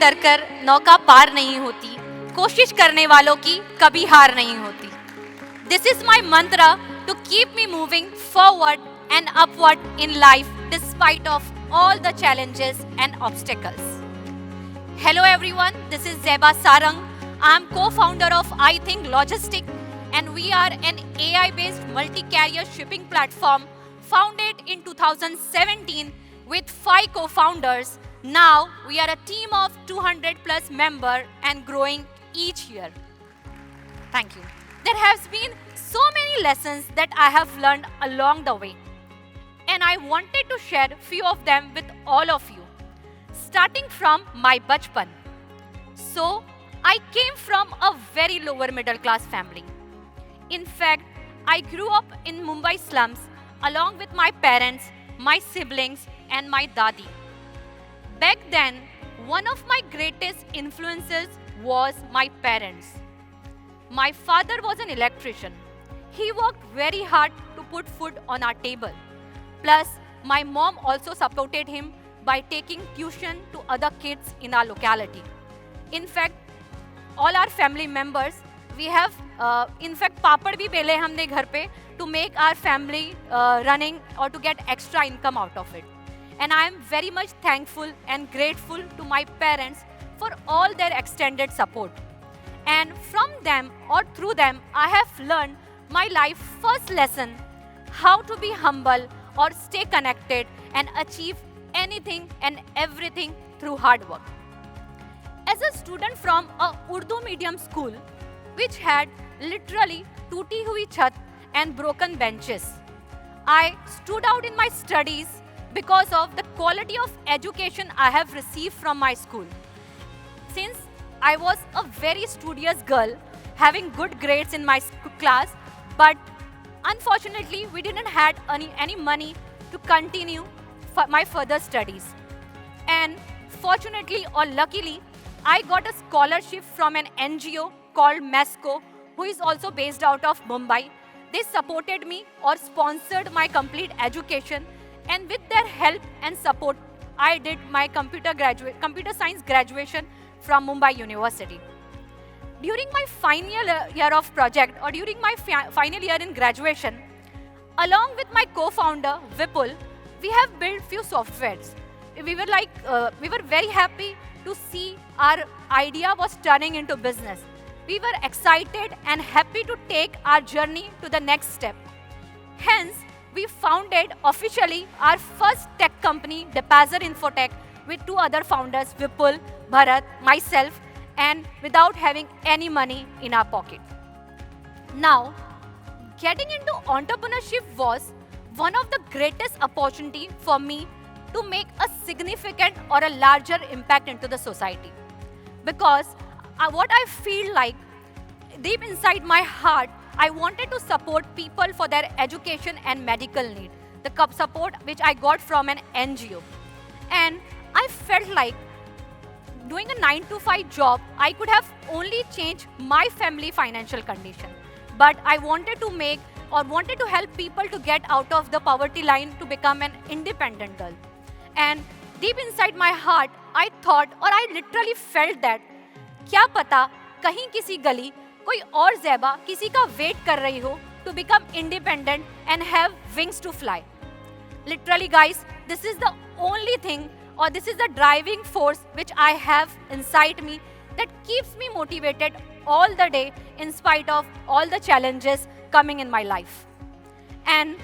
डरकर नौका पार नहीं होती, कोशिश करने वालों की कभी हार नहीं होती. This is my mantra to keep me moving forward and upward in life despite of all the challenges and obstacles. Hello everyone, this is Zaiba Sarang. I am co-founder of iThink Logistics and we are an AI-based multi-carrier shipping platform founded in 2017 with 5 co-founders. Now we are a team of 200 plus members and growing each year. Thank you. There has been so many lessons that I have learned along the way, and I wanted to share few of them with all of you. Starting from my bachpan. So, I came from a very lower middle class family. In fact, I grew up in Mumbai slums along with my parents, my siblings and my dadi. Back then, one of my greatest influences was my parents. My father was an electrician. He worked very hard to put food on our table. Plus, my mom also supported him by taking tuition to other kids in our locality. In fact, all our family members, we have, in fact, papad bhi bele humne ghar pe to make our family running or to get extra income out of it. And I am very much thankful and grateful to my parents for all their extended support. And from them or through them, I have learned my life's first lesson, how to be humble or stay connected and achieve anything and everything through hard work. As a student from a Urdu medium school, which had literally tooti hui chhat and broken benches, I stood out in my studies because of the quality of education I have received from my school. Since I was a very studious girl, having good grades in my class, but unfortunately we didn't have any money to continue my further studies. And fortunately or luckily, I got a scholarship from an NGO called MESCO, who is also based out of Mumbai. They supported me or sponsored my complete education, and with their help and support, I did my computer science graduation from Mumbai University. During my final year of project or during my final year in graduation, along with my co-founder Vipul, we have built few softwares. We were very happy to see our idea was turning into business. We were excited and happy to take our journey to the next step. Hence, we founded officially our first tech company, Depazer Infotech, with 2 other founders, Vipul, Bharat, myself, and without having any money in our pocket. Now, getting into entrepreneurship was one of the greatest opportunity for me to make a significant or a larger impact into the society. Because what I feel like deep inside my heart, I wanted to support people for their education and medical need. The support which I got from an NGO. And I felt like doing a 9-to-5 job, I could have only changed my family financial condition. But I wanted to help people to get out of the poverty line to become an independent girl. And deep inside my heart, I thought or I literally felt that, क्या पता कहीं किसी गली कोई और ज़ैबा किसी का wait कर रही हो to become independent and have wings to fly. Literally guys, this is the only thing or this is the driving force which I have inside me that keeps me motivated all the day in spite of all the challenges coming in my life. And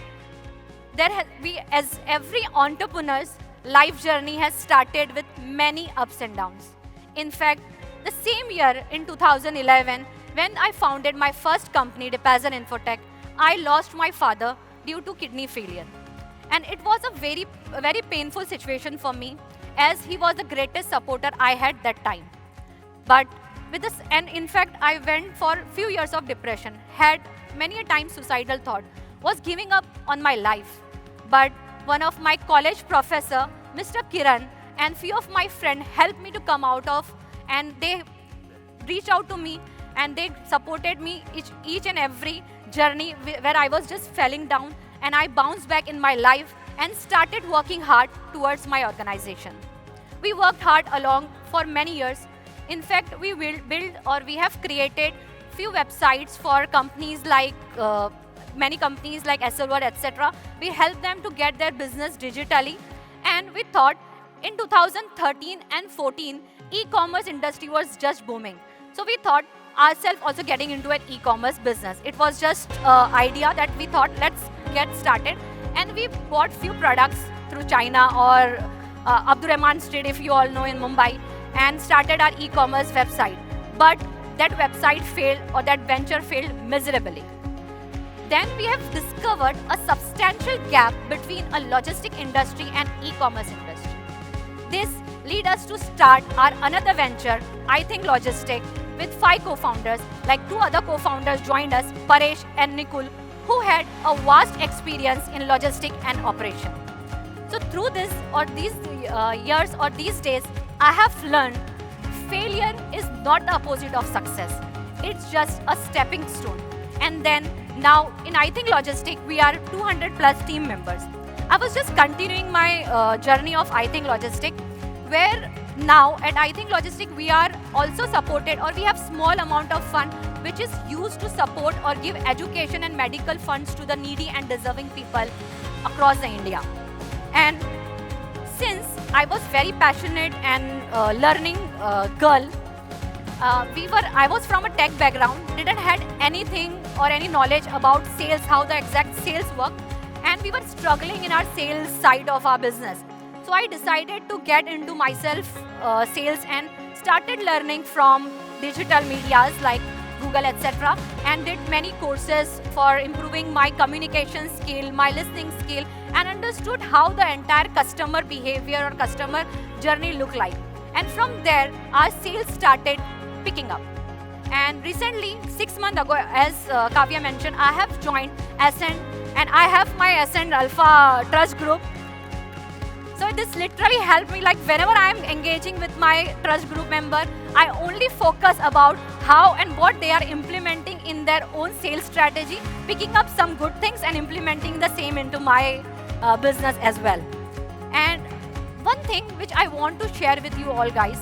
as every entrepreneur's life journey has started with many ups and downs. In fact, the same year in 2011, when I founded my first company, Depazer Infotech, I lost my father due to kidney failure. And it was a very painful situation for me as he was the greatest supporter I had that time. But with this, and in fact, I went for a few years of depression, had many a time suicidal thought, was giving up on my life. But one of my college professor, Mr. Kiran, and few of my friends helped me to come out of, and they reached out to me and they supported me each and every journey where I was just falling down, and I bounced back in my life and started working hard towards my organization. We worked hard along for many years. In fact, we will build or we have created few websites for companies like many companies like SLWord, etc. We help them to get their business digitally, and we thought in 2013 and 14, e-commerce industry was just booming. So we thought ourselves also getting into an e-commerce business. It was just idea that we thought let's get started, and we bought few products through China or Abdurrahman Street, if you all know, in Mumbai, and started our e-commerce website. But that website failed, or that venture failed miserably. Then we have discovered a substantial gap between a logistic industry and e-commerce industry. This lead us to start our another venture, iThink Logistic, with 5 co-founders. Like 2 other co-founders joined us, Paresh and Nikul, who had a vast experience in logistic and operation. So through this or these years or these days, I have learned failure is not the opposite of success. It's just a stepping stone. And then now in iThink Logistic, we are 200 plus team members. I was just continuing my journey of iThink Logistic, where now at iThink Logistic, we are also supported, or we have small amount of fund which is used to support or give education and medical funds to the needy and deserving people across the India. And since I was very passionate and learning girl, I was from a tech background, didn't had anything or any knowledge about sales, how the exact sales work, and we were struggling in our sales side of our business. So I decided to get into myself sales and started learning from digital medias like Google, etc., and did many courses for improving my communication skill, my listening skill, and understood how the entire customer behavior or customer journey look like. And from there, our sales started picking up. And recently, 6 months ago, as Kavya mentioned, I have joined ASCENT, and I have my ASCENT Alpha Trust Group. So this literally helped me, like whenever I am engaging with my trust group member, I only focus about how and what they are implementing in their own sales strategy, picking up some good things and implementing the same into my business as well. And one thing which I want to share with you all guys,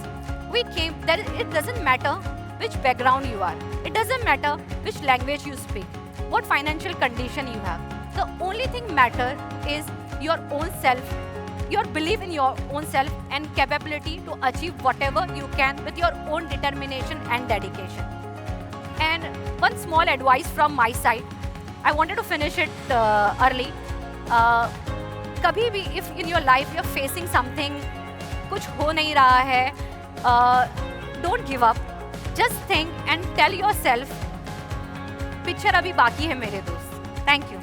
it doesn't matter which background you are. It doesn't matter which language you speak, what financial condition you have. The only thing matter is your own self, your belief in your own self and capability to achieve whatever you can with your own determination and dedication. And one small advice from my side, I wanted to finish it early. Kabhi bhi, if in your life you're facing something, kuch ho nahi raha hai, don't give up. Just think and tell yourself, picture abhi baki hai mere dost. Thank you.